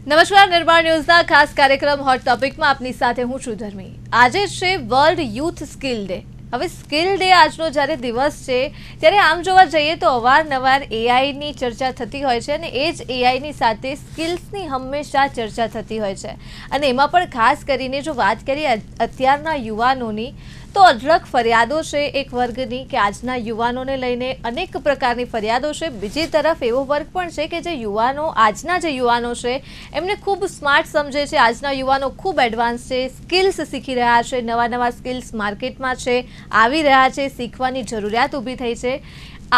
નમસ્કાર, નિર્માણ ન્યૂઝના ખાસ કાર્યક્રમ હોટ ટોપિકમાં આપની સાથે હું છું ધર્મી. આજે છે વર્લ્ડ યુથ સ્કિલ ડે. હવે સ્કિલ ડે આજનો જ્યારે દિવસ છે ત્યારે આમ જોવા જઈએ તો અવારનવાર એઆઈની ચર્ચા થતી હોય છે અને એ જ એઆઈની સાથે સ્કિલ્સની હંમેશા ચર્ચા થતી હોય છે. અને એમાં પણ ખાસ કરીને જો વાત કરીએ અત્યારના યુવાનોની તો અઢળક ફરિયાદો છે એક વર્ગની કે આજના યુવાનોને લઈને અનેક પ્રકારની ફરિયાદો છે. બીજી તરફ એવો વર્ગ પણ છે કે જે યુવાનો આજના જે યુવાનો છે એમને ખૂબ સ્માર્ટ સમજે છે. આજના યુવાનો ખૂબ એડવાન્સ છે, સ્કિલ્સ શીખી રહ્યા છે, નવા સ્કિલ્સ માર્કેટમાં છે, આવી રહ્યા છે, શીખવાની જરૂરિયાત ઊભી થઈ છે.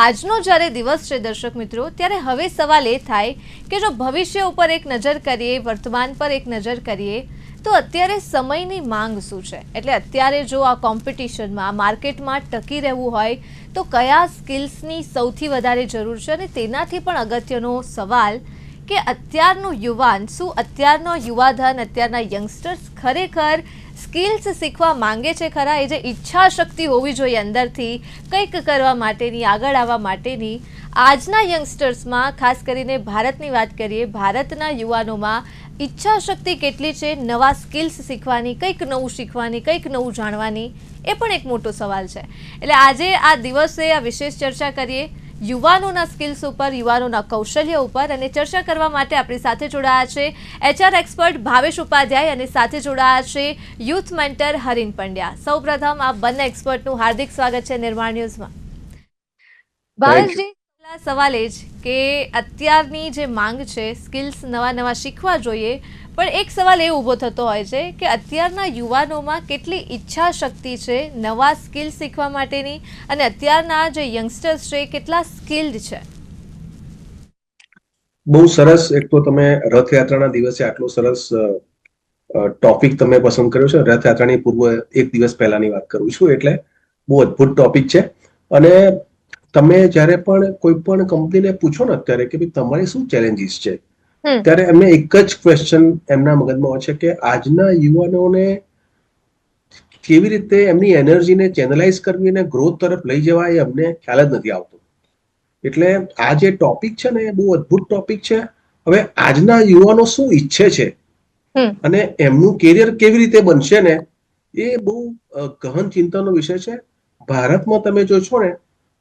આજનો જ્યારે દિવસ છે દર્શક મિત્રો, ત્યારે હવે સવાલ એ થાય કે જો ભવિષ્ય ઉપર એક નજર કરીએ, વર્તમાન પર એક નજર કરીએ તો અત્યારે સમયની માંગ શું છે. એટલે અત્યારે જો આ કોમ્પિટિશનમાં માર્કેટમાં ટકી રહેવું હોય તો કયા સ્કિલ્સની સૌથી વધારે જરૂર છે. અને તેનાથી પણ અગત્યનો સવાલ કે અત્યારનું યુવાન, શું અત્યારનો યુવાધન, અત્યારના યંગસ્ટર્સ ખરેખર સ્કિલ્સ શીખવા માંગે છે ખરા? એ જે ઈચ્છા શક્તિ હોવી જોઈએ અંદરથી કંઈક કરવા માટેની, આગળ આવવા માટેની, આજના યંગસ્ટર્સમાં ખાસ કરીને ભારતની વાત કરીએ, ભારતના યુવાનોમાં ઈચ્છા શક્તિ કેટલી છે નવા સ્કિલ્સ શીખવાની, કંઈક નવું શીખવાની, કંઈક નવું જાણવાની? એ પણ એક મોટો સવાલ છે. એટલે આજે આ દિવસે આ વિશેષ ચર્ચા કરીએ યુવાનોના સ્કિલ્સ ઉપર, યુવાનોના કૌશલ્ય ઉપર. અને ચર્ચા કરવા માટે આપણી સાથે જોડાયા છે એચઆર એક્સપર્ટ ભાવેશ ઉપાધ્યાય અને સાથે જોડાયા છે યુથ મેન્ટર હરીન પંડ્યા. સૌપ્રથમ આ બંને એક્સપર્ટનું હાર્દિક સ્વાગત છે નિર્માણ ન્યૂઝમાં. ભાવેશજી, પહેલા સવાલ એ જ કે અત્યારની જે માંગ છે સ્કિલ્સ નવા શીખવા જોઈએ, પણ એક સવાલ એ ઊભો થતો હોય છે કે અત્યારના યુવાનોમાં કેટલી ઈચ્છા શક્તિ છે નવા સ્કિલ શીખવા માટેની, અને અત્યારના જે યંગસ્ટર્સ છે કેટલા સ્કિલ્ડ છે? બહુ સરસ. એક તો તમે રથયાત્રાના દિવસે આટલો સરસ ટોપિક તમે પસંદ કર્યો છે. રથયાત્રાની પૂર્વ એક દિવસ પહેલાની વાત કરું છું, એટલે બહુ અદભુત ટોપિક છે. અને તમે જ્યારે પણ કોઈ પણ કંપનીને પૂછો ને અત્યારે કે ભાઈ તમારી શું ચેલેન્જીસ છે, ત્યારે એમને એક જ ક્વેશ્ચન એમના મગજમાં હોય છે કે આજના યુવાનોને કેવી રીતે એમની એનર્જીને ચેનલાઇઝ કરવી અને ગ્રોથ તરફ લઈ જવા, એ અમને ખ્યાલ જ નથી આવતો. એટલે આ જે ટોપિક છે ને એ બહુ અદભુત ટોપિક છે. હવે આજના યુવાનો શું ઈચ્છે છે અને એમનું કેરિયર કેવી રીતે બનશે ને, એ બહુ ગહન ચિંતાનો વિષય છે. ભારતમાં તમે જોશો ને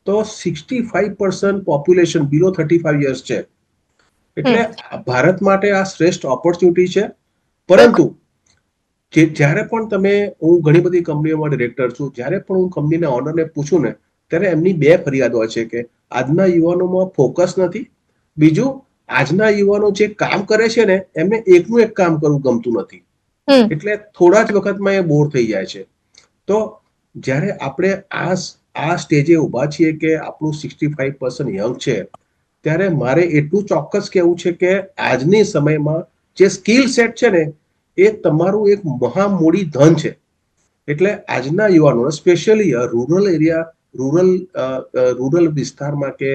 તો 65% પોપ્યુલેશન બિલો 35 યર્સ છે. એટલે ભારત માટે આ શ્રેષ્ઠ ઓપોર્ચ્યુનિટી છે. પરંતુ જ્યારે પણ તમે, હું ઘણી બધી કંપનીઓમાં ડિરેક્ટર છું, જ્યારે પણ હું કંપનીના ઓનરને પૂછું ને ત્યારે એમની બે ફરિયાદો હોય છે કે આજના યુવાનોમાં ફોકસ નથી, બીજું આજના યુવાનો જે કામ કરે છે ને એમને એકનું એક કામ કરવું ગમતું નથી. એટલે થોડા જ વખતમાં એ બોર થઈ જાય છે. તો જ્યારે આપણે આ સ્ટેજે ઊભા છીએ કે આપણું 65% યંગ છે, ત્યારે મારે એટલું ચોક્કસ કહેવું છે કે આજની સમયમાં જે સ્કિલ સેટ છે ને એ તમારું એક મહામૂડી ધન છે. એટલે આજના યુવાનો સ્પેશિયલી રૂરલ એરિયા, રૂરલ વિસ્તારમાં કે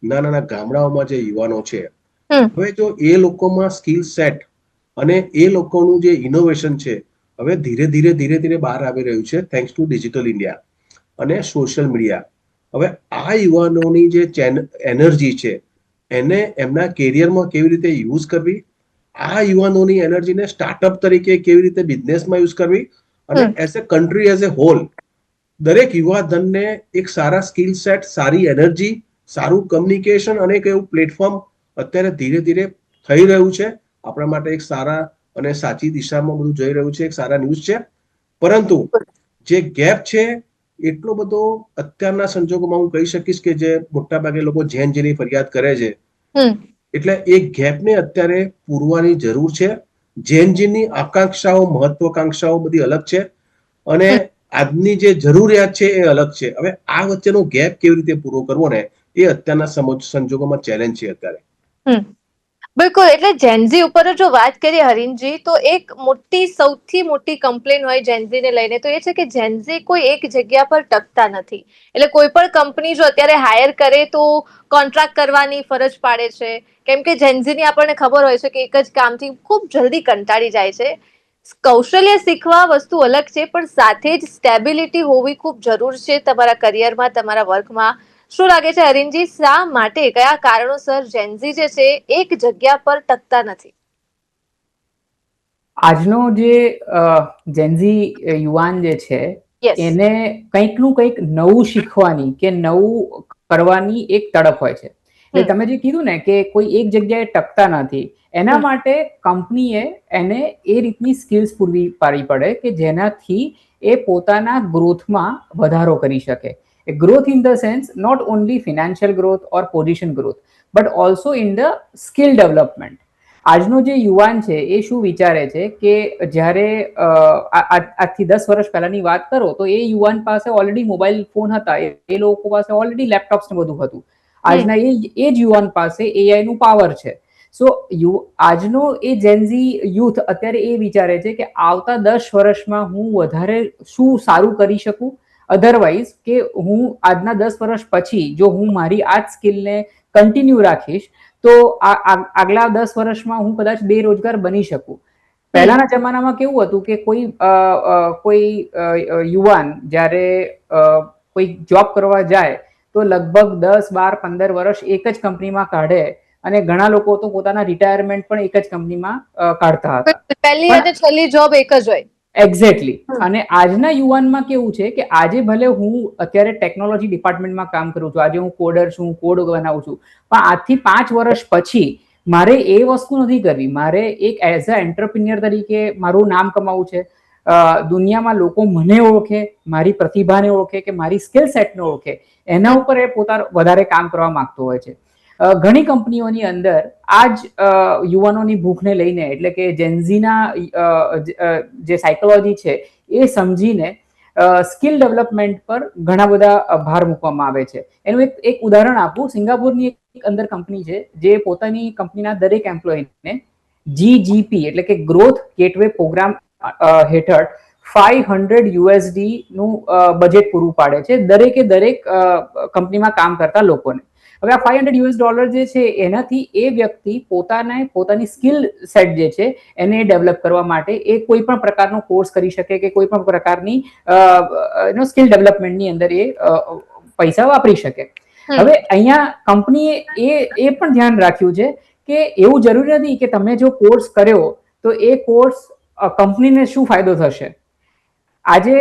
નાના ગામડાઓમાં જે યુવાનો છે, હવે જો એ લોકોમાં સ્કિલ સેટ અને એ લોકોનું જે ઇનોવેશન છે હવે ધીરે ધીરે બહાર આવી રહ્યું છે, થેન્ક્સ ટુ ડિજિટલ ઇન્ડિયા અને સોશિયલ મીડિયા. હવે આ યુવાનોની જે એનર્જી છે એને એમના કેરિયરમાં કેવી રીતે યુઝ કરવી, આ યુવાનોની એનર્જીને સ્ટાર્ટઅપ તરીકે કેવી રીતે બિઝનેસમાં યુઝ કરવી, અને as a country, as a whole દરેક યુવા ધનને એક સારા સ્કિલ સેટ, સારી એનર્જી, સારું કમ્યુનિકેશન અને એક એવું પ્લેટફોર્મ અત્યારે ધીરે ધીરે થઈ રહ્યું છે. આપણા માટે એક સારા અને સાચી દિશામાં બધું જઈ રહ્યું છે, એક સારા ન્યૂઝ છે. પરંતુ જે ગેપ છે એટલો બધો અત્યારના સંજોગોમાં હું કહી શકીશ કે જે મોટાભાગે લોકો જેની ફરિયાદ કરે છે, એટલે એ ગેપને અત્યારે પૂરવાની જરૂર છે. જેનજીની આકાંક્ષાઓ, મહત્વકાંક્ષાઓ બધી અલગ છે અને આજની જે જરૂરિયાત છે એ અલગ છે. હવે આ વચ્ચેનો ગેપ કેવી રીતે પૂરો કરવો ને એ અત્યારના સંજોગોમાં ચેલેન્જ છે અત્યારે. બિલકુલ. એટલે જેનઝી ઉપર જો વાત કરીએ હરીનજી, તો એક સૌથી મોટી કમ્પ્લેન હોય જેનઝીને લઈને તો એ છે કે જેનઝી કોઈ એક જગ્યા પર ટકતા નથી. એટલે કોઈ પણ કંપની જો અત્યારે હાયર કરે તો કોન્ટ્રાક્ટ કરવાની ફરજ પાડે છે, કેમ કે જેનઝીની આપણને ખબર હોય છે કે એક જ કામથી ખૂબ જલ્દી કંટાળી જાય છે. કૌશલ્ય શીખવા વસ્તુ અલગ છે, પણ સાથે જ સ્ટેબિલિટી હોવી ખૂબ જરૂર છે તમારા કરિયરમાં, તમારા વર્કમાં. શું લાગે છે હરીનજી, શા માટે, કયા કારણોસર જેનઝી જે છે એક જગ્યા પર ટકતા નથી? આજનો જે જેન્ઝી યુવાન જે છે યસ. એને કંઈકનું કંઈક નવું શીખવાની કે નવું કરવાની એક તડપ હોય છે. એટલે તમે જે કીધું ને કે કોઈ એક જગ્યાએ ટકતા નથી, એના માટે કંપનીએ એને એ રીતની સ્કિલ્સ પૂરી પાડવી પડે કે જેનાથી એ પોતાના ગ્રોથમાં વધારો કરી શકે. Growth in the sense not only financial growth or position growth but also in the skill development. આજનો જે યુવાન છે એ શું વિચારે છે કે જ્યારે આજથી 10 વર્ષ પહેલાની વાત કરો તો એ યુવાન પાસે ઓલરેડી મોબાઈલ ફોન હતા, એ લોકો પાસે ઓલરેડી લેપટોપ્સ ને બધું હતું. આજના એ જ યુવાન પાસે એઆઈ નું પાવર છે. સો આજનો એ જેન્ઝી યુથ અત્યારે એ વિચારે છે કે આવતા 10 વર્ષમાં હું વધારે શું સારું કરી શકું, અધરવાઇઝ કે હું આજના 10 વર્ષ પછી જો હું મારી આ જ સ્કિલને કન્ટિન્યુ રાખીશ તો આગલા 10 વર્ષમાં હું કદાચ બેરોજગાર બની શકું. પહેલાના જમાનામાં કેવું હતું કે કોઈ યુવાન જ્યારે કોઈ જોબ કરવા જાય તો લગભગ 10, 12, 15 વર્ષ એક જ કંપનીમાં કાઢે અને ઘણા લોકો તો પોતાના રિટાયરમેન્ટ પણ એક જ કંપનીમાં કાઢતા હતા. પહેલી અને છેલ્લી જોબ એક જ હોય. એક્ઝેક્ટલી. અને આજના યુવાનમાં કેવું છે કે આજે ભલે હું અત્યારે ટેકનોલોજી ડિપાર્ટમેન્ટમાં કામ કરું છું, આજે હું કોડર છું, કોડ બનાવું છું, પણ આજથી 5 વર્ષ પછી મારે એ વસ્તુ નથી કરવી. મારે એક એઝ અ એન્ટરપ્રિન્યોર તરીકે મારું નામ કમાવું છે, દુનિયામાં લોકો મને ઓળખે, મારી પ્રતિભાને ઓળખે કે મારી સ્કિલ સેટને ઓળખે, એના ઉપર એ પોતાનું વધારે કામ કરવા માંગતો હોય છે. ઘણી કંપનીઓની અંદર આ જ યુવાનોની ભૂખને લઈને, એટલે કે જેન્ઝીના જે સાયકોલોજી છે એ સમજીને સ્કિલ ડેવલપમેન્ટ પર ઘણા બધા ભાર મૂકવામાં આવે છે. એનું એક ઉદાહરણ આપું. સિંગાપુરની એક અંદર કંપની છે જે પોતાની કંપનીના દરેક એમ્પ્લોયીને GGP એટલે કે ગ્રોથ ગેટવે પ્રોગ્રામ હેઠળ $500 નું બજેટ પૂરું પાડે છે દરેકે દરેક કંપનીમાં કામ કરતા લોકોને. હવે આ $500 જે છે એનાથી એ વ્યક્તિ પોતાની સ્કિલ સેટ જે છે એને ડેવલપ કરવા માટે એ કોઈ પણ પ્રકારનો કોર્સ કરી શકે કે કોઈ પણ પ્રકારની સ્કિલ ડેવલપમેન્ટની અંદર એ પૈસા વાપરી શકે. હવે અહીંયા કંપનીએ એ પણ ધ્યાન રાખ્યું છે કે એવું જરૂરી નથી કે તમે જો કોર્સ કર્યો તો એ કોર્સ કંપનીને શું ફાયદો થશે. આજે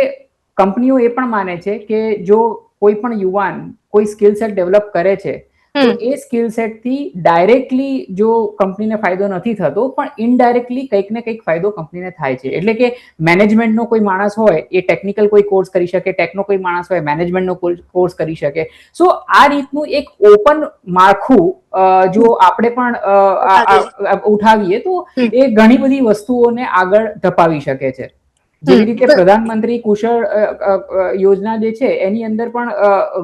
કંપનીઓ એ પણ માને છે કે જો કોઈ પણ યુવાન કોઈ સ્કિલ સેટ ડેવલપ કરે છે તો એ સ્કિલ સેટથી ડાયરેક્ટલી જો કંપનીને ફાયદો નથી થતો પણ ઇનડાયરેક્ટલી કંઈક ને કંઈક ફાયદો કંપનીને થાય છે. એટલે કે મેનેજમેન્ટનો કોઈ માણસ હોય એ ટેકનિકલ કોઈ કોર્સ કરી શકે, ટેકનો કોઈ માણસ હોય મેનેજમેન્ટનો કોર્સ કરી શકે. સો આ રીતનું એક ઓપન માળખું જો આપણે પણ ઉઠાવીએ તો એ ઘણી બધી વસ્તુઓને આગળ ધપાવી શકે છે. જેવી રીતે પ્રધાનમંત્રી કુશળ યોજના જે છે એની અંદર પણ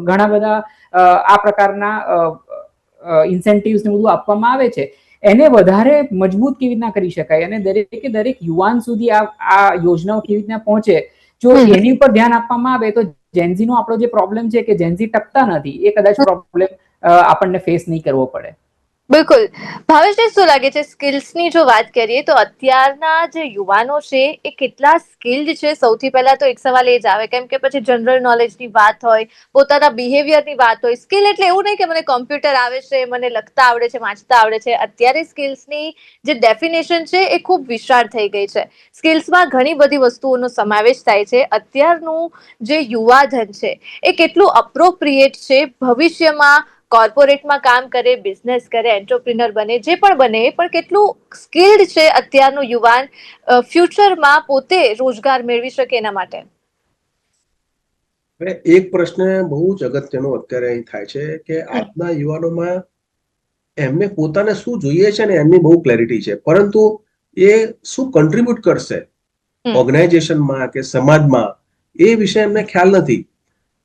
ઘણા બધા આ પ્રકારના ઇન્સેન્ટિવ્સ ને બધું આપવામાં આવે છે. એને વધારે મજબૂત કેવી રીતના કરી શકાય અને દરેકે દરેક યુવાન સુધી આ યોજનાઓ કેવી રીતના પહોંચે, જો એની ઉપર ધ્યાન આપવામાં આવે તો જેન્ઝી નો આપણો જે પ્રોબ્લેમ છે કે જેન્ઝી ટકતા નથી એ કદાચ પ્રોબ્લેમ આપણને ફેસ નહીં કરવો પડે. બિલકુલ. ભાવેશને શું લાગે છે, સ્કિલ્સની જો વાત કરીએ તો અત્યારના જે યુવાનો છે એ કેટલા સ્કિલ્ડ છે? સૌથી પહેલા તો એક સવાલ એ જ આવે, કેમ કે પછી જનરલ નોલેજની વાત હોય, પોતાના બિહેવિયરની વાત હોય. સ્કિલ એટલે એવું નહીં કે મને કોમ્પ્યુટર આવે છે, મને લખતા આવડે છે, વાંચતા આવડે છે. અત્યારે સ્કિલ્સની જે ડેફિનેશન છે એ ખૂબ વિશાળ થઈ ગઈ છે. સ્કિલ્સમાં ઘણી બધી વસ્તુઓનો સમાવેશ થાય છે. અત્યારનું જે યુવાધન છે એ કેટલું અપ્રોપ્રિએટ છે ભવિષ્યમાં કોર્પોરેટમાં કામ કરે, બિઝનેસ કરે, એન્ટરપ્રિનર બને, જે પણ બને, પણ કેટલું સ્કિલ્ડ છે અત્યારનું યુવાન ફ્યુચરમાં પોતે રોજગાર મેળવી શકે એના માટે? એક પ્રશ્ન બહુ જ અગત્યનો અત્યારે અહીં થાય છે કે આજના યુવાનોમાં એમને પોતાને શું જોઈએ છે ને એમની બહુ ક્લેરિટી છે, પરંતુ એ શું કન્ટ્રીબ્યુટ કરશે ઓર્ગેનાઇઝેશનમાં કે સમાજમાં એ વિશે એમને ખ્યાલ નથી.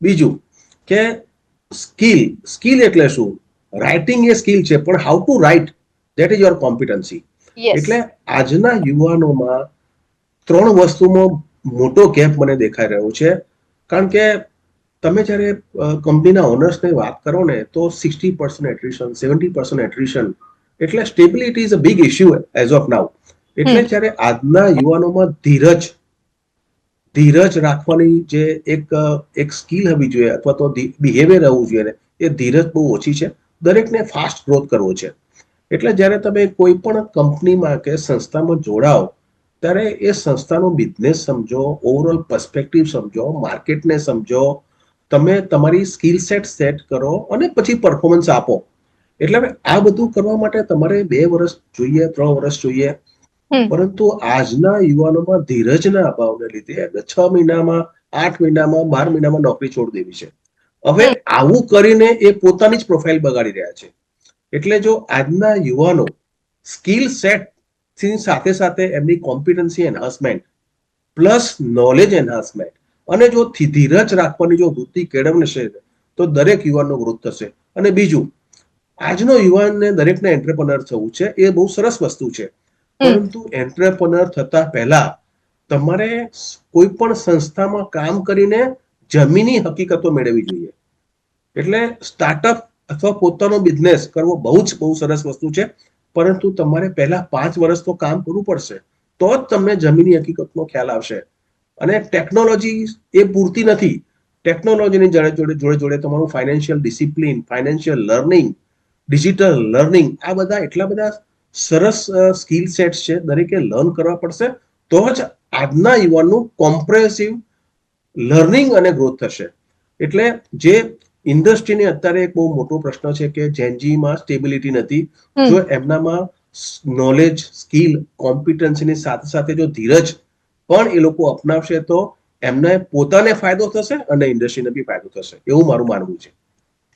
બીજું કે સ્કિલ એટલે શું? રાઇટિંગ એ સ્કિલ છે, પણ how to write that is your competency. એટલે આજના યુવાનોમાં 3 વસ્તુમાં મોટો ગેપ મને દેખાઈ રહ્યો છે. કારણ કે તમે જ્યારે કંપનીના ઓનર્સની વાત કરો ને તો 60% એટ્રિશન, 70% એટ્રિશન એટલે stability is a big issue as of નાઉ. એટલે જ્યારે આજના યુવાનોમાં ધીરજ રાખવાની જે એક સ્કિલ હોવી જોઈએ અથવા તો બિહેવિયર હોવું જોઈએ, એ ધીરજ બહુ ઓછી છે. દરેકને ફાસ્ટ ગ્રોથ કરવો છે. એટલે જ્યારે તમે કોઈ પણ કંપનીમાં કે સંસ્થામાં જોડાઓ ત્યારે એ સંસ્થાનો બિઝનેસ સમજો, ઓવરઓલ પર્સ્પેક્ટિવ સમજો, માર્કેટને સમજો, તમે તમારી સ્કિલ સેટ કરો અને પછી પરફોર્મન્સ આપો. એટલે હવે આ બધું કરવા માટે તમારે 2 વર્ષ જોઈએ, 3 વર્ષ જોઈએ. પરંતુ આજના યુવાનોમાં ધીરજના અભાવને લીધે 6 મહિનામાં, 8 મહિનામાં, 12 મહિનામાં નોકરી છોડી દેવી છે. હવે આવું કરીને એ પોતાની જ પ્રોફાઇલ બગાડી રહ્યા છે. એટલે જો આજના યુવાનો સ્કિલ સેટ સાથે સાથે એમની competency enhancement plus knowledge enhancement અને જો ધીરજ રાખવાની જો વૃત્તિ કેળવશે તો દરેક યુવાનનો ગ્રોથ થશે. અને બીજું, આજનો યુવાનને દરેકને એન્ટરપ્રેન્યોર થવું છે, એ બહુ સરસ વસ્તુ છે. પરંતુ એન્ટરપ્રેન્યોર થતા પહેલા તમારે કોઈ પણ સંસ્થામાં કામ કરીને જમીની હકીકતો મેળવવી જોઈએ. એટલે સ્ટાર્ટઅપ અથવા પોતાનો બિઝનેસ કરવો બહુ સરસ વસ્તુ છે, પરંતુ તમારે પહેલા 5 વર્ષ તો કામ કરવું પડશે, તો જ તમને જમીની હકીકતનો ખ્યાલ આવશે. અને ટેકનોલોજી એ પૂરતી નથી. ટેકનોલોજીની જોડે તમારું financial discipline, financial learning, digital learning, આ બધા એટલા બધા સરસ સ્કિલ સેટ્સ છે, દરેકે લર્ન કરવા પડશે. તો જ આજના યુવાનનું કોમ્પ્રેહેન્સિવ લર્નિંગ અને ગ્રોથ થશે. એટલે જે ઇન્ડસ્ટ્રીને અત્યારે એક બહુ મોટો પ્રશ્ન છે કે જેનજીમાં સ્ટેબિલિટી નથી. જો એમનામાં નોલેજ, સ્કિલ, કોમ્પિટન્સીની સાથે સાથે જો ધીરજ પણ એ લોકો અપનાવશે તો એમને પોતાને ફાયદો થશે અને ઇન્ડસ્ટ્રીને બી ફાયદો થશે, એવું મારું માનવું છે.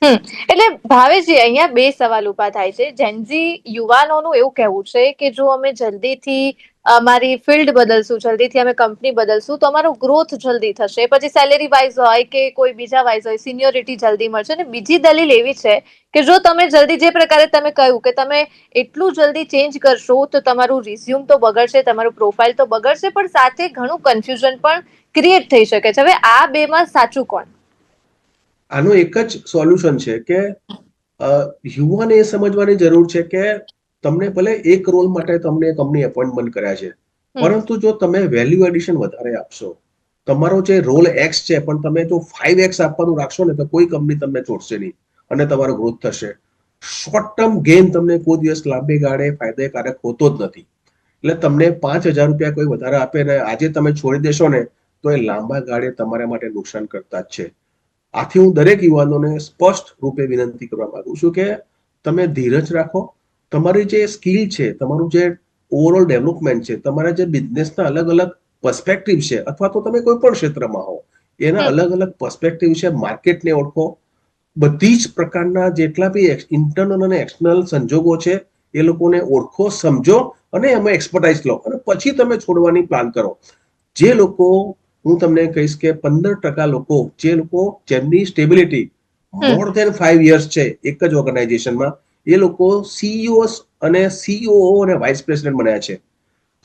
એટલે ભાવેશજી, અહીંયા 2 સવાલ ઉભા થાય છે. જેનઝી યુવાનોનું એવું કહેવું છે કે જો અમે જલ્દીથી અમારી ફિલ્ડ બદલશું, જલ્દીથી અમે કંપની બદલશું તો અમારો ગ્રોથ જલ્દી થશે, પછી સેલેરી વાઇઝ હોય કે કોઈ બીજા વાઇઝ હોય, સિનિયોરિટી જલ્દી મળશે. અને બીજી દલીલ એવી છે કે જો તમે જલ્દી, જે પ્રકારે તમે કહ્યું કે તમે એટલું જલ્દી ચેન્જ કરશો તો તમારું રિઝ્યુમ તો બગડશે, તમારું પ્રોફાઇલ તો બગડશે, પણ સાથે ઘણું કન્ફ્યુઝન પણ ક્રિએટ થઈ શકે છે. હવે આ બેમાં સાચું કોણ? આનું એક જ સોલ્યુશન છે કે યુવાને એ સમજવાની જરૂર છે કે તમને ભલે એક રોલ માટે તમને કંપની એપોઇન્ટમેન્ટ કર્યા છે, પરંતુ જો તમે વેલ્યુ એડિશન વધારે આપશો, તમારો જે રોલ એક્સ છે પણ તમે જો 5x આપવાનું રાખશો ને તો કોઈ કંપની તમને છોડશે નહીં અને તમારો ગ્રોથ થશે. શોર્ટ ટર્મ ગેઇન તમને કોઈ દિવસ લાંબે ગાળે ફાયદાકારક હોતો જ નથી. એટલે તમને 5,000 રૂપિયા કોઈ વધારે આપે ને આજે તમે છોડી દેશો ને તો એ લાંબા ગાળે તમારા માટે નુકસાન કરતા જ છે. આથી હું દરેક યુવાનોને સ્પષ્ટ રૂપે વિનંતી કરવા માંગુ છું કે તમે ધીરજ રાખો. તમારી જે સ્કિલ છે, તમારું જે ઓવરઓલ ડેવલપમેન્ટ છે, તમારા જે બિઝનેસના અલગ અલગ પર્સ્પેક્ટિવ છે, અથવા તો તમે કોઈ પણ ક્ષેત્રમાં હો એના અલગ અલગ પર્સ્પેક્ટિવ છે, માર્કેટને ઓળખો, બધી જ પ્રકારના જેટલા બી ઇન્ટરનલ અને એક્સટર્નલ સંજોગો છે એ લોકોને ઓળખો, સમજો અને એમાં એક્સપર્ટાઇઝ લો અને પછી તમે છોડવાની પ્લાન કરો. જે લોકો, હું તમને કહીશ કે 15% લોકો, જે લોકો જેમની સ્ટેબિલિટી મોર ધેન 5 years છે એક જ ઓર્ગેનાઇઝેશનમાં, એ લોકો સીઈઓ અને સીઓઓ અને વાઇસ પ્રેસિડેન્ટ બન્યા છે.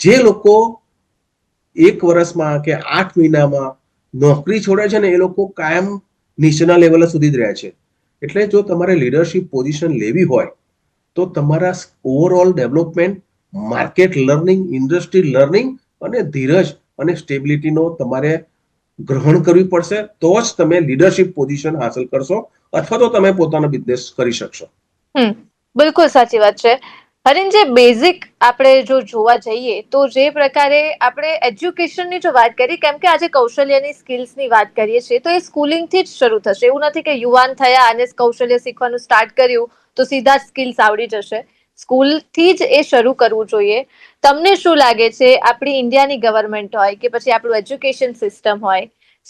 જે લોકો 1 વર્ષમાં કે 8 મહિનામાં નોકરી છોડે છે ને એ લોકો કાયમ નીચેના લેવલે સુધી જ રહ્યા છે. એટલે જો તમારે લીડરશિપ પોઝિશન લેવી હોય તો તમારા overall development, market learning, industry learning અને ધીરજ અને સ્ટેબિલિટીનો તમારે ગ્રહણ કરવી પડશે, તો જ તમે લીડરશિપ પોઝિશન હાંસલ કરશો અથવા તો તમે પોતાનો બિઝનેસ કરી શકશો. બિલકુલ સાચી વાત છે. હરીનજી, બેઝિક આપણે જો જોવા જઈએ તો જે પ્રકારે આપણે એજ્યુકેશનની જો વાત કરી, કેમ કે આજે કૌશલ્યની સ્કિલ્સની વાત કરીએ છીએ તો એ સ્કૂલિંગથી જ શરૂ થશે. એવું નથી કે યુવાન થયા અને કૌશલ્ય શીખવાનું સ્ટાર્ટ કર્યું તો સીધા જ સ્કિલ્સ આવડી જશે. સ્કૂલથી જ એ શરૂ કરવું જોઈએ. તમને શું લાગે છે, આપણી ઇન્ડિયાની ગવર્મેન્ટ હોય કે પછી આપણું એજ્યુકેશન સિસ્ટમ હોય,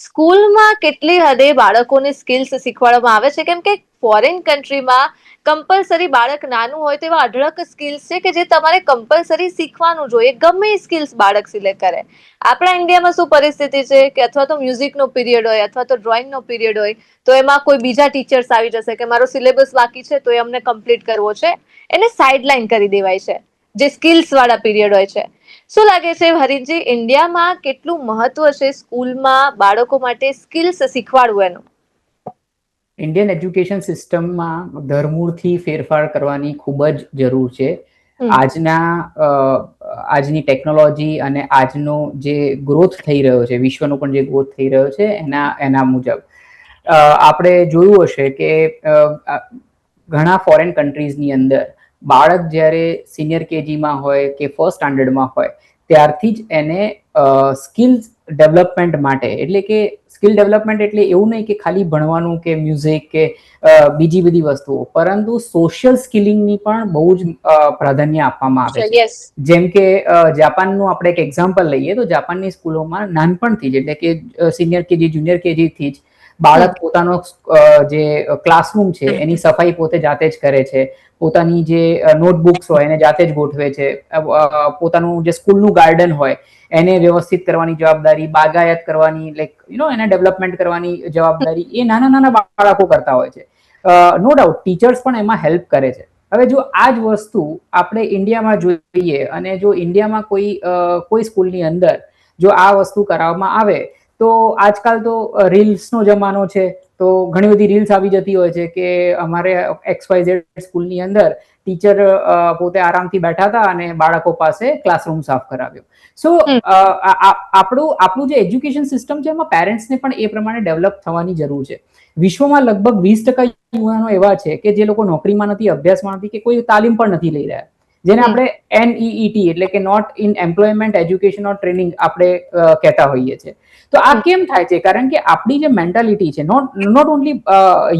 સ્કૂલમાં કેટલી હદે બાળકોને સ્કિલ્સ શીખવાડવામાં આવે છે? કેમ કે ફોરેન કન્ટ્રીમાં કમ્પલસરી બાળક નાનું હોય તેવા અઢળક સ્કિલ્સ છે કે જે તમારે કમ્પલસરી શીખવાનું જોઈએ, ગમે એ સ્કિલ્સ બાળક સિલેક્ટ કરે. આપણા ઇન્ડિયામાં શું પરિસ્થિતિ છે કે અથવા તો મ્યુઝિકનો પીરિયડ હોય અથવા તો ડ્રોઈંગનો પીરિયડ હોય તો એમાં કોઈ બીજા ટીચર્સ આવી જશે કે મારો સિલેબસ બાકી છે તો એ અમને કમ્પ્લીટ કરવો છે, એને સાઇડલાઇન કરી દેવાય છે, જે સ્કિલ્સ વાળા પીરિયડ હોય છે. શું લાગે છે હરીનજી, ઇન્ડિયામાં કેટલું મહત્વ છે સ્કૂલમાં બાળકો માટે સ્કિલ્સ શીખવાડવું એનું? ઇન્ડિયન એજ્યુકેશન સિસ્ટમમાં ધરમૂળથી ફેરફાર કરવાની ખૂબ જ જરૂર છે. આજની ટેકનોલોજી અને આજનો જે ગ્રોથ થઈ રહ્યો છે, વિશ્વનો પણ જે ગ્રોથ થઈ રહ્યો છે એના મુજબ આપણે જોયું હશે કે ઘણા ફોરેન કન્ટ્રીઝની અંદર બાળક જ્યારે સિનિયર કેજીમાં હોય કે ફર્સ્ટ સ્ટાન્ડર્ડમાં હોય ત્યારથી જ એને સ્કિલ ડેવલપમેન્ટ માટે, એટલે કે સ્કિલ ડેવલપમેન્ટ એટલે એવું નહીં કે ખાલી ભણવાનું કે મ્યુઝિક કે બીજી બધી વસ્તુઓ, પરંતુ સોશિયલ સ્કિલિંગની પણ બહુ જ પ્રાધાન્ય આપવામાં આવે છે. જેમ કે જાપાનનું આપણે એક એક્ઝામ્પલ લઈએ તો જાપાનની સ્કૂલોમાં નાનપણથી જ, એટલે કે સિનિયર કેજી જુનિયર કેજીથી જ બાળક પોતાનો જે ક્લાસરૂમ છે એની સફાઈ પોતે જાતે જ કરે છે, પોતાની જે નોટબુક્સ હોય એને જાતે જ ગોઠવે છે, પોતાનું જે સ્કૂલનું ગાર્ડન હોય એને વ્યવસ્થિત કરવાની જવાબદારી, બાગાયત કરવાની, એને ડેવલપમેન્ટ કરવાની જવાબદારી એ નાના નાના બાળકો કરતા હોય છે. નો ડાઉટ ટીચર્સ પણ એમાં હેલ્પ કરે છે. હવે જો આ જ વસ્તુ આપણે ઇન્ડિયામાં જોઈએ અને જો ઇન્ડિયામાં કોઈ સ્કૂલની અંદર જો આ વસ્તુ કરાવવામાં આવે તો આજકાલ તો રીલ્સનો જમાનો છે, તો ઘણી બધી રીલ્સ આવી જતી હોય છે કે અમારે XYZ સ્કૂલની અંદર ટીચર પોતે આરામથી બેઠા હતા અને બાળકો પાસે ક્લાસરૂમ સાફ કરાવ્યો. સો આપણું જે એજ્યુકેશન સિસ્ટમ છે એમાં પેરેન્ટ્સને પણ એ પ્રમાણે ડેવલપ થવાની જરૂર છે. વિશ્વમાં લગભગ 20% યુવાનો એવા છે કે જે લોકો નોકરીમાં નથી, અભ્યાસમાં નથી કે કોઈ તાલીમ પણ નથી લઈ રહ્યા, જેને આપણે NEET એટલે કે not in employment education or training આપણે કહેતા હોઈએ છીએ. તો આ કેમ થાય છે? કારણ કે આપણી જે મેન્ટાલિટી છે, નોટ ઓનલી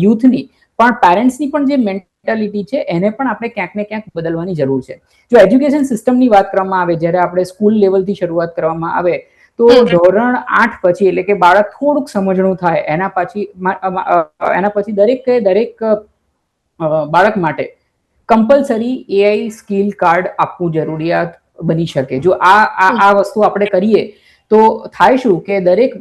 યુથની પણ પેરેન્ટ્સની પણ જે મેન્ટાલિટી છે એને પણ આપણે ક્યાંક ને ક્યાંક બદલવાની જરૂર છે. જો એજ્યુકેશન સિસ્ટમની વાત કરવામાં આવે, જ્યારે આપણે સ્કૂલ લેવલથી શરૂઆત કરવામાં આવે તો ધોરણ 8 પછી, એટલે કે બાળક થોડુંક સમજણું થાય એના પછી દરેક બાળક માટે કમ્પલસરી AI સ્કિલ કાર્ડ આપવું જરૂરિયાત બની શકે. જો આ વસ્તુ આપણે કરીએ તો થાય શું કે દરેક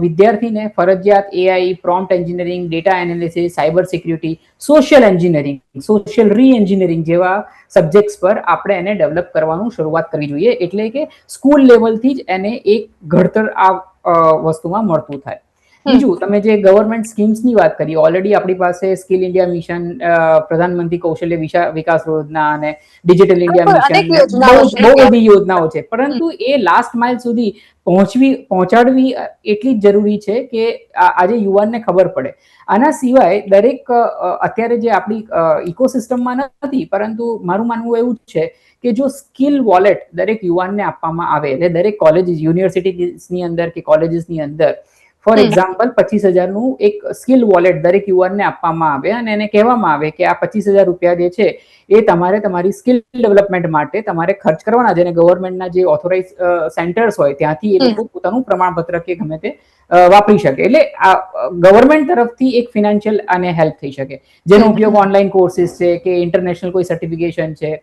વિદ્યાર્થીને ફરજિયાત AI, prompt engineering, data analysis, cyber security, social engineering, social reengineering જેવા સબ્જેક્ટ્સ પર આપણે એને ડેવલપ કરવાનું શરૂઆત કરવી જોઈએ, એટલે કે સ્કૂલ લેવલથી જ એને એક ઘડતર આ વસ્તુમાં મળતું થાય. બીજું, તમે જે ગવર્મેન્ટ સ્કીમ્સની વાત કરી, ઓલરેડી આપણી પાસે સ્કિલ ઇન્ડિયા મિશન, પ્રધાનમંત્રી કૌશલ્ય વિકાસ યોજના અને ડિજિટલ ઇન્ડિયા મિશન, બહુ બધી યોજનાઓ છે, પરંતુ એ લાસ્ટ માઇલ સુધી પહોંચાડવી એટલી જ જરૂરી છે કે આજે યુવાનને ખબર પડે. આના સિવાય દરેક અત્યારે જે આપણી ઇકોસિસ્ટમમાં નથી, પરંતુ મારું માનવું એવું છે કે જો સ્કિલ વોલેટ દરેક યુવાનને આપવામાં આવે, એટલે દરેક કોલેજીસ, યુનિવર્સિટીની અંદર કે કોલેજીસની અંદર ફોર એક્ઝામ્પલ 25,000 નું એક સ્કિલ વોલેટ દરેક યુવાનને આપવામાં આવે અને એને કહેવામાં આવે કે આ 25,000 રૂપિયા જે છે એ તમારે તમારી સ્કિલ ડેવલપમેન્ટ માટે તમારે ખર્ચ કરવાના છે, અને ગવર્મેન્ટના જે ઓથોરાઇઝ સેન્ટર્સ હોય ત્યાંથી એ લોકો પોતાનું પ્રમાણપત્ર કે ગમે તે વાપરી શકે. એટલે આ ગવર્મેન્ટ તરફથી એક ફિનાન્શિયલ અને હેલ્પ થઈ શકે, જેનો ઉપયોગ ઓનલાઈન કોર્સિસ છે કે ઇન્ટરનેશનલ કોઈ સર્ટિફિકેશન છે,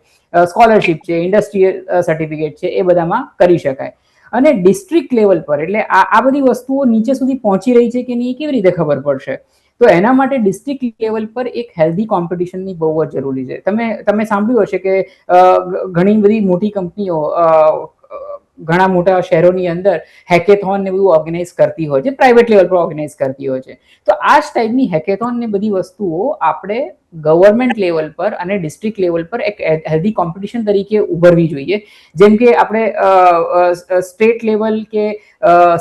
સ્કોલરશિપ છે, ઇન્ડસ્ટ્રીયલ સર્ટિફિકેટ છે, એ બધામાં કરી શકાય. અને ડિસ્ટ્રિક્ટ લેવલ પર, એટલે આ બધી વસ્તુઓ નીચે સુધી પહોંચી રહી છે કે નહીં કેવી રીતે ખબર પડશે? તો એના માટે ડિસ્ટ્રિક્ટ લેવલ પર એક હેલ્ધી કોમ્પિટિશનની બહુ જ જરૂરી છે. તમે સાંભળ્યું હશે કે ઘણી બધી મોટી કંપનીઓ ઘણા મોટા શહેરોની અંદર હેકેથોન ને બધું ઓર્ગેનાઇઝ કરતી હોય છે, પ્રાઇવેટ લેવલ પર ઓર્ગેનાઇઝ કરતી હોય છે. તો આ જ ટાઈપની હેકેથોન ને બધી વસ્તુઓ આપણે ગવર્મેન્ટ લેવલ પર અને ડિસ્ટ્રિક્ટ લેવલ પર એક હેલ્ધી કોમ્પિટિશન તરીકે ઉભરવી જોઈએ. જેમ કે આપણે સ્ટેટ લેવલ કે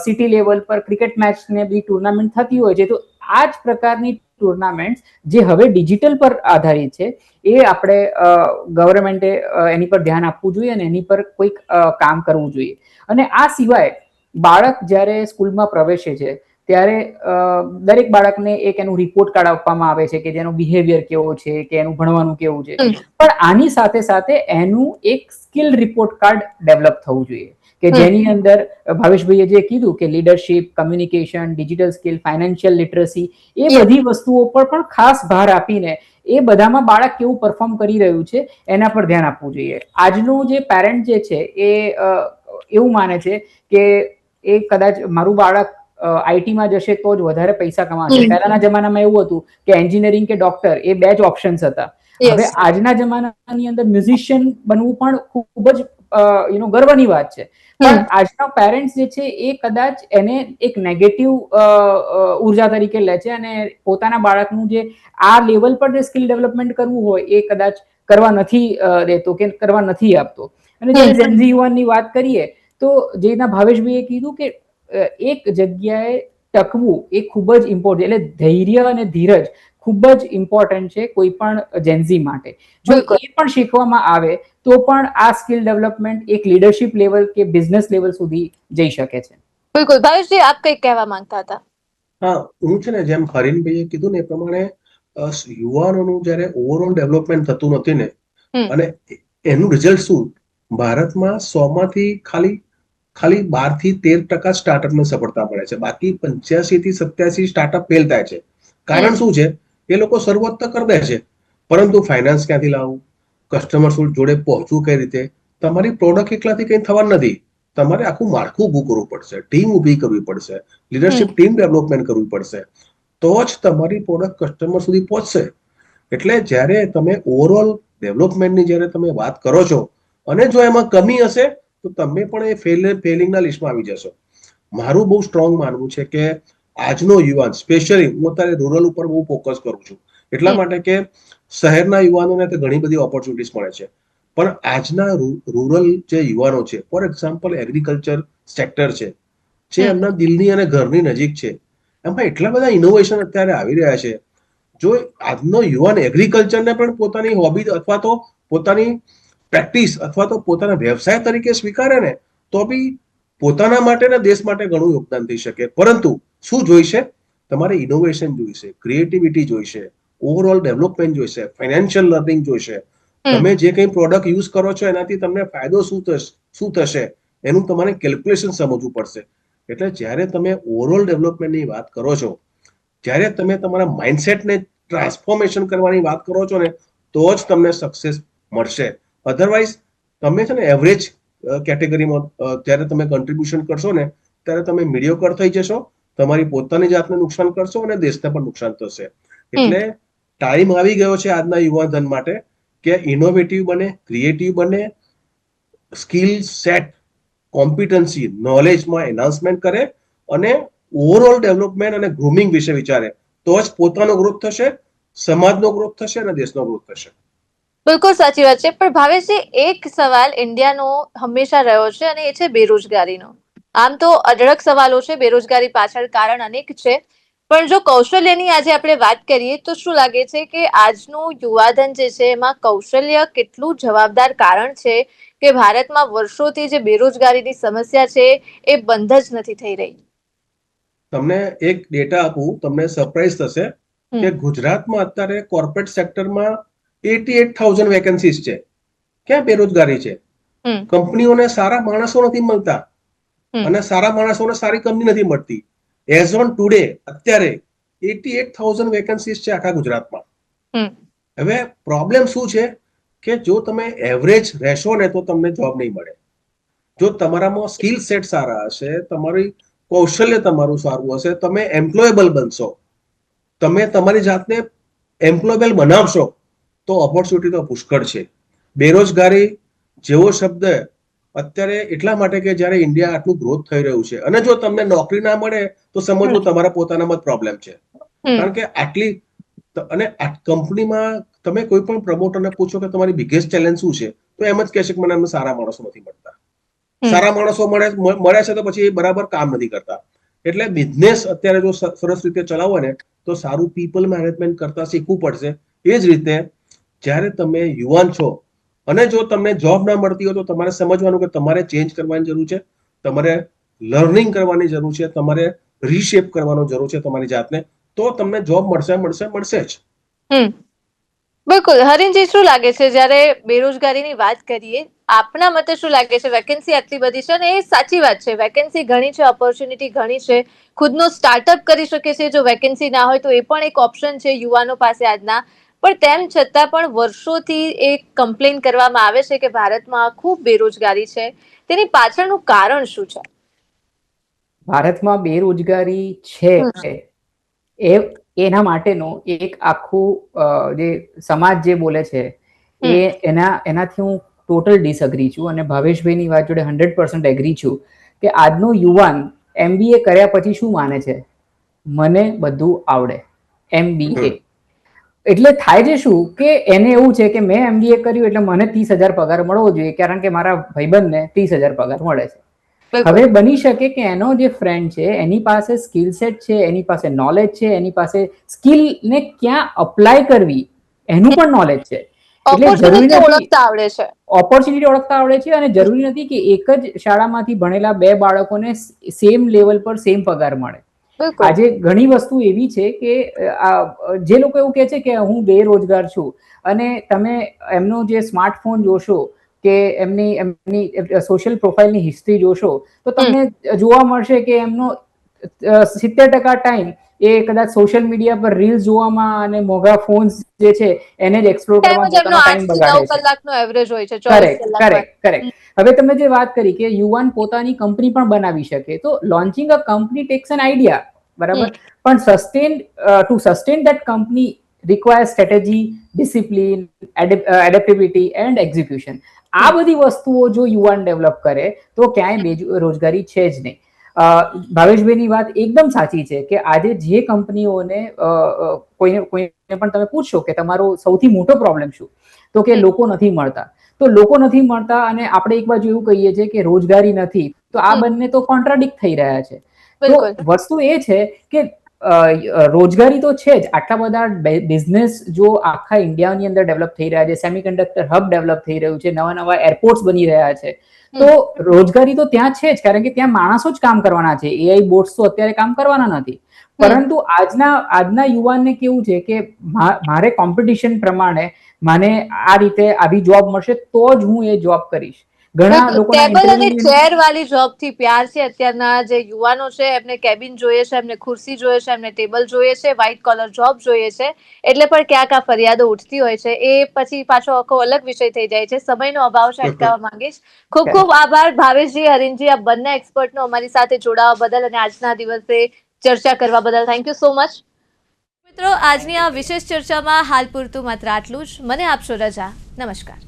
સિટી લેવલ પર ક્રિકેટ મેચ ને બધી ટુર્નામેન્ટ થતી હોય છે, તો આ જ પ્રકારની ટુર્નામેન્ટ જે હવે ડિજિટલ પર આધારિત છે, એ આપણે ગવર્મેન્ટે એની પર ધ્યાન આપવું જોઈએ અને એની પર કોઈક કામ કરવું જોઈએ. અને આ સિવાય બાળક જ્યારે સ્કૂલમાં પ્રવેશે છે ત્યારે દરેક બાળકને એક એનું રિપોર્ટ કાર્ડ આપવામાં આવે છે કે જેનો બિહેવિયર કેવો છે, કે એનું ભણવાનું કેવું છે, પણ આની સાથે સાથે એનું એક સ્કિલ રિપોર્ટ કાર્ડ ડેવલપ થવું જોઈએ કે જેની અંદર ભાવેશભાઈએ જે કીધું કે leadership, communication, digital skill, financial literacy, એ બધી વસ્તુઓ પર પણ ખાસ ભાર આપીને એ બધામાં બાળક કેવું પરફોર્મ કરી રહ્યું છે એના પર ધ્યાન આપવું જોઈએ. આજનું જે પેરેન્ટ જે છે એ એવું માને છે કે એ કદાચ મારું બાળક આઈટીમાં જશે તો જ વધારે પૈસા કમાશે. પહેલાના જમાનામાં એવું હતું કે એન્જિનિયરિંગ કે ડોક્ટર એ બે જ ઓપ્શન્સ હતા. હવે આજના જમાનાની અંદર મ્યુઝિશિયન બનવું પણ ખૂબ જ ગર્વની વાત છે. પણ આજના પેરેન્ટ્સ જે છે એ કદાચ એને એક નેગેટિવ ઉર્જા તરીકે લે છે અને પોતાના બાળકનું જે આ લેવલ પર જે સ્કિલ ડેવલપમેન્ટ કરવું હોય એ કદાચ કરવા નથી દેતો કે કરવા નથી આપતો. અને જ્યારે ઝેનઝી યુવાનની વાત કરીએ તો જેના ભાવેશભાઈએ કીધું કે એક જગ્યાએ ટકવું એ ખૂબ જ ઇમ્પોર્ટન્ટ, એટલે ધૈર્ય અને ધીરજ ખૂબ જ ઇમ્પોર્ટન્ટ છે કોઈ પણ જેન્ઝી માટે. જો બિલકુલ. એ પણ શીખવામાં આવે તો પણ આ સ્કિલ ડેવલપમેન્ટ એક લીડરશિપ લેવલ કે બિઝનેસ લેવલ સુધી જઈ શકે છે. બિલકુલ ભાવેશજી, આપ કંઈક કહેવા માંગતા હતા. હા, હું છે ને જેમ હરીનભાઈએ કીધું ને એ પ્રમાણે યુવાનોનું જ્યારે ઓવરઓલ ડેવલપમેન્ટ થતું નથી ને, અને એનું રિઝલ્ટ શું, ભારતમાં 100માંથી ખાલી 12 થી 13% સ્ટાર્ટઅપને સફળતા મળે છે. બાકી 85 થી 87 સ્ટાર્ટઅપ ફેલ થાય છે. કારણ શું છે? એ લોકો શરૂઆત તો કરી દે છે, પરંતુ ફાઇનાન્સ ક્યાંથી લાવવું, કસ્ટમર જોડે પહોંચવું કઈ રીતે, તમારી પ્રોડક્ટ એકલાથી કંઈ થવાનું નથી. તમારે આખું માળખું ઊભું કરવું પડશે, ટીમ ઊભી કરવી પડશે, લીડરશિપ ટીમ ડેવલપમેન્ટ કરવી પડશે, તો જ તમારી પ્રોડક્ટ કસ્ટમર સુધી પહોંચશે. એટલે જ્યારે તમે ઓવરઓલ ડેવલપમેન્ટની જ્યારે તમે વાત કરો છો, અને જો એમાં કમી હશે તો તમે પણ એ ફેલિંગના લિસ્ટમાં આવી જશો. મારું બહુ સ્ટ્રોંગ માનવું છે કે આજનો યુવાન, સ્પેશિયલી હું અત્યારે રૂરલ ઉપર બહુ ફોકસ કરું છું, એટલા માટે કે શહેરના યુવાનોને તો ઘણી બધી ઓપોર્ચ્યુનિટીઝ મળે છે, પણ આજના રૂરલ જે યુવાનો છે, ફોર એક્ઝામ્પલ એગ્રીકલ્ચર સેક્ટર છે, જે એમના દિલની અને ઘરની નજીક છે, એમાં એટલા બધા ઇનોવેશન અત્યારે આવી રહ્યા છે. જો આજનો યુવાન એગ્રીકલ્ચરને પણ પોતાની હોબી અથવા તો પોતાની પ્રેક્ટિસ અથવા તો પોતાના વ્યવસાય તરીકે સ્વીકારે ને, તો બી પોતાના માટે ને દેશ માટે ઘણું યોગદાન થઈ શકે. પરંતુ શું જોઈશે? તમારે ઇનોવેશન જોઈશે, ક્રિએટિવિટી જોઈશે, ઓવરઓલ ડેવલપમેન્ટ જોઈશે, ફાઇનાન્શિયલ લર્નિંગ જોઈશે. તમે જે કંઈ પ્રોડક્ટ યુઝ કરો છો એનાથી તમને ફાયદો શું થશે એનું તમારે કેલ્ક્યુલેશન સમજવું પડશે. એટલે જ્યારે તમે ઓવરઓલ ડેવલપમેન્ટની વાત કરો છો, જ્યારે તમે તમારા માઇન્ડસેટને ટ્રાન્સફોર્મેશન કરવાની વાત કરો છો ને, તો જ તમને સક્સેસ મળશે. અધરવાઇઝ તમે છે ને એવરેજ કેટેગરીમાં જ્યારે તમે કન્ટ્રીબ્યુશન કરશો ને, ત્યારે તમે મીડિયોકર થઈ જશો, તમારી પોતાની જાતને નુકસાન કરશો અને દેશને પણ નુકસાન થશે. એટલે ટાઈમ આવી ગયો છે આજના યુવાધન માટે કે ઇનોવેટિવ બને, ક્રિએટિવ બને, સ્કિલ સેટ, કોમ્પિટન્સી, નોલેજમાં એન્હાન્સમેન્ટ કરે અને ઓવરઓલ ડેવલપમેન્ટ અને ગ્રુમિંગ વિશે વિચારે, તો જ પોતાનો ગ્રોથ થશે, સમાજનો ગ્રોથ થશે અને દેશનો ગ્રોથ થશે. બિલકુલ સાચી વાત છે. પણ ભાવેશજી, એક સવાલ ઇન્ડિયાનો હંમેશા રહ્યો છે અને એ છે બેરોજગારીનો. આમ તો અઢળક સવાલો છે, બેરોજગારી પાછળ કારણ અનેક છે, પણ જો કૌશલ્યની આજે આપણે વાત કરીએ તો શું લાગે છે કે આજનું યુવાધન જે છે એમાં કૌશલ્ય કેટલું જવાબદાર કારણ છે કે ભારતમાં વર્ષોથી જે બેરોજગારીની સમસ્યા છે એ બંધ જ નથી થઈ રહી? તમને એક ડેટા આપું, તમને સરપ્રાઈઝ થશે કે ગુજરાતમાં અત્યારે કોર્પોરેટ સેક્ટરમાં 88,000 વેકેન્સીઝ છે. ક્યાં બેરોજગારી છે? કંપનીઓને સારા માણસો નથી મળતા અને સારા માણસોને સારી કંપની નથી મળતી. એઝ ઓન ટુડે અત્યારે 88,000 વેકેન્સીઝ છે આખા ગુજરાતમાં. હવે પ્રોબ્લેમ શું છે કે જો તમે એવરેજ રહેશો ને તો તમને જોબ નહીં મળે. જો તમારામાં સ્કિલ સેટ સારા હશે, તમારી કૌશલ્ય તમારું સારું હશે, તમે એમ્પ્લોયેબલ બનશો, તમે તમારી જાતને એમ્પ્લોયેબલ બનાવશો, તો ઓપોર્ચ્યુનિટી તો પુષ્કળ છે. બેરોજગારી જેવો શબ્દ અત્યારે એટલા માટે કે જ્યારે ઇન્ડિયા આટલું ગ્રોથ થઈ રહ્યું છે અને જો તમને નોકરી ના મળે તો સમજવું તમારા પોતાનામાં જ પ્રોબ્લેમ છે. કારણ કે આટલી અને કંપનીમાં તમે કોઈ પણ પ્રમોટરને પૂછો કે તમારી બિગેસ્ટ ચેલેન્જ શું છે, તો એમ જ કહેશે કે મને એમને સારા માણસો નથી મળતા. સારા માણસો મળે છે તો પછી એ બરાબર કામ નથી કરતા. એટલે બિઝનેસ અત્યારે જો સરસ રીતે ચલાવો ને તો સારું પીપલ મેનેજમેન્ટ કરતા શીખવું પડશે. એ જ રીતે જ્યારે તમે યુવાન છો અને જો તમને જોબ ના મળતી હોય તો તમારે સમજવાનું કે તમારે ચેન્જ કરવાની જરૂર છે, તમારે લર્નિંગ કરવાની જરૂર છે, તમારે રીશેપ કરવાનો જરૂર છે તમારી જાતને, તો તમને જોબ મળશે જ. બિલકુલ. હરીનજી, શું લાગે છે જ્યારે બેરોજગારીની વાત કરીએ, આપના મતે શું લાગે છે? વેકેન્સી આટલી બધી છે અને એ સાચી વાત છે, વેકેન્સી ઘણી છે, ઓપોર્ચ્યુનિટી ઘણી છે, ખુદનો સ્ટાર્ટઅપ કરી શકે છે જો વેકેન્સી ના હોય તો એ પણ એક ઓપ્શન છે યુવાનો પાસે આજના. પણ તેમ છતાં પણ વર્ષોથી એક કમ્પ્લેન કરવામાં આવે છે કે ભારતમાં ખૂબ બેરોજગારી છે. તેની પાછળનું કારણ શું છે? ભારતમાં બેરોજગારી છે એના માટેનો એક આખું જે સમાજ જે બોલે છે એનાથી હું ટોટલ ડિસઅગ્રી છું અને ભાવેશભાઈની વાત જોડે 100% એગ્રી છું કે આજનો યુવાન MBA કર્યા પછી શું માને છે? મને બધું આવડે. MBA એટલે થાય છે શું કે એને એવું છે કે મેં MBA કર્યું એટલે મને 30,000 પગાર મળવો જોઈએ કારણ કે મારા ભાઈબંધને 30,000 પગાર મળે છે. બિલકુલ. હવે બની શકે કે એનો જે ફ્રેન્ડ છે એની પાસે સ્કિલ સેટ છે, એની પાસે નોલેજ છે, એની પાસે સ્કિલને ક્યાં અપ્લાય કરવી એનું પણ નોલેજ છે. એટલે જરૂરી ઓપોર્ચ્યુનિટી નથી ઓળખતા આવડે છે. ઓપોર્ચ્યુનિટી ઓળખતા આવડે છે અને જરૂરી નથી કે એક જ શાળામાંથી ભણેલા બે બાળકોને સેમ લેવલ પર સેમ પગાર મળે. બિલકુલ. આજે ઘણી વસ્તુ એવી છે કે જે લોકો એવું કહે છે કે હું બેરોજગાર છું અને તમે એમનો જે સ્માર્ટફોન જોશો કે એમની સોશિયલ પ્રોફાઇલની હિસ્ટ્રી જોશો તો તમને જોવા મળશે કે એમનો 70% ટાઈમ એ કદાચ સોશિયલ મીડિયા પર રીલ્સ જોવામાં અને મોંઘા ફોન્સ જે છે એને જ એક્સપ્લોર કરવામાં એમ જ એમનો પોતાનો ટાઈમ 8 થી 9 બગાડે છે. કલાકનો એવરેજ હોય છે 24 કલાકમાં. કરેક્ટ. હવે તમે જે વાત કરી કે યુવાન પોતાની કંપની પણ બનાવી શકે, તો launching a company takes an idea, બરાબર, પણ to sustain that company require strategy, discipline, adaptability and execution. આ બધી વસ્તુઓ જો યુવાન ડેવલપ કરે તો ક્યાંય બેરોજગારી છે જ નહીં. ભાવેશભાઈની વાત એકદમ સાચી છે કે આજે જે કંપનીઓને કોઈને પણ તમે પૂછશો કે તમારો સૌથી મોટો પ્રોબ્લેમ શું, તો કે લોકો નથી મળતા. તો લોકો નથી મળતા અને આપણે એક બાજુ એવું કહીએ છીએ કે રોજગારી નથી, તો આ બંને તો કોન્ટ્રાડિક્ટ થઈ રહ્યા છે. તો વસ્તુ એ છે કે રોજગારી તો છે જ, આટલા બધા બિઝનેસ જો આખા ઇન્ડિયાની અંદર ડેવલપ થઈ રહ્યા છે, સેમિકન્ડક્ટર હબ ડેવલપ થઈ રહ્યું છે, નવા નવા એરપોર્ટ્સ બની રહ્યા છે, તો રોજગારી તો ત્યાં છે જ, કારણ કે ત્યાં માણસો જ કામ કરવાના છે. એઆઈ બોટ્સ તો અત્યારે કામ કરવાના નથી. પરંતુ આજના યુવાનને કેવું છે કે મારે કોમ્પિટિશન પ્રમાણે મને આ રીતે આવી જોબ મળશે તો જ હું એ જોબ કરીશ. ઘણા લોકોના ટેબલ અને ઇન્ટરવ્યુ ચેર વાળી જોબ થી પ્યાર છે. અત્યારના જે યુવાનો છે એમને કેબિન જોઈએ છે, એમને ખુરશી જોઈએ છે, એમને ટેબલ જોઈએ છે, વ્હાઇટ કોલર જોબ જોઈએ છે, એટલે પણ ક્યાંક આ ફરિયાદો ઉઠતી હોય છે. એ પછી પાછો આખો અલગ વિષય થઈ જાય છે. સમયનો અભાવ છે, અટકાવવા માંગીશ. ખૂબ ખૂબ આભાર ભાવેશજી, હરીનજી, આ બંને એક્સપર્ટનો અમારી સાથે જોડાવા બદલ અને આજના દિવસે ચર્ચા કરવા બદલ થેન્ક યુ સો મચ. મિત્રો, આજની આ વિશેષ ચર્ચામાં હાલ પૂરતું માત્ર આટલું જ. મને આપશો રજા. નમસ્કાર.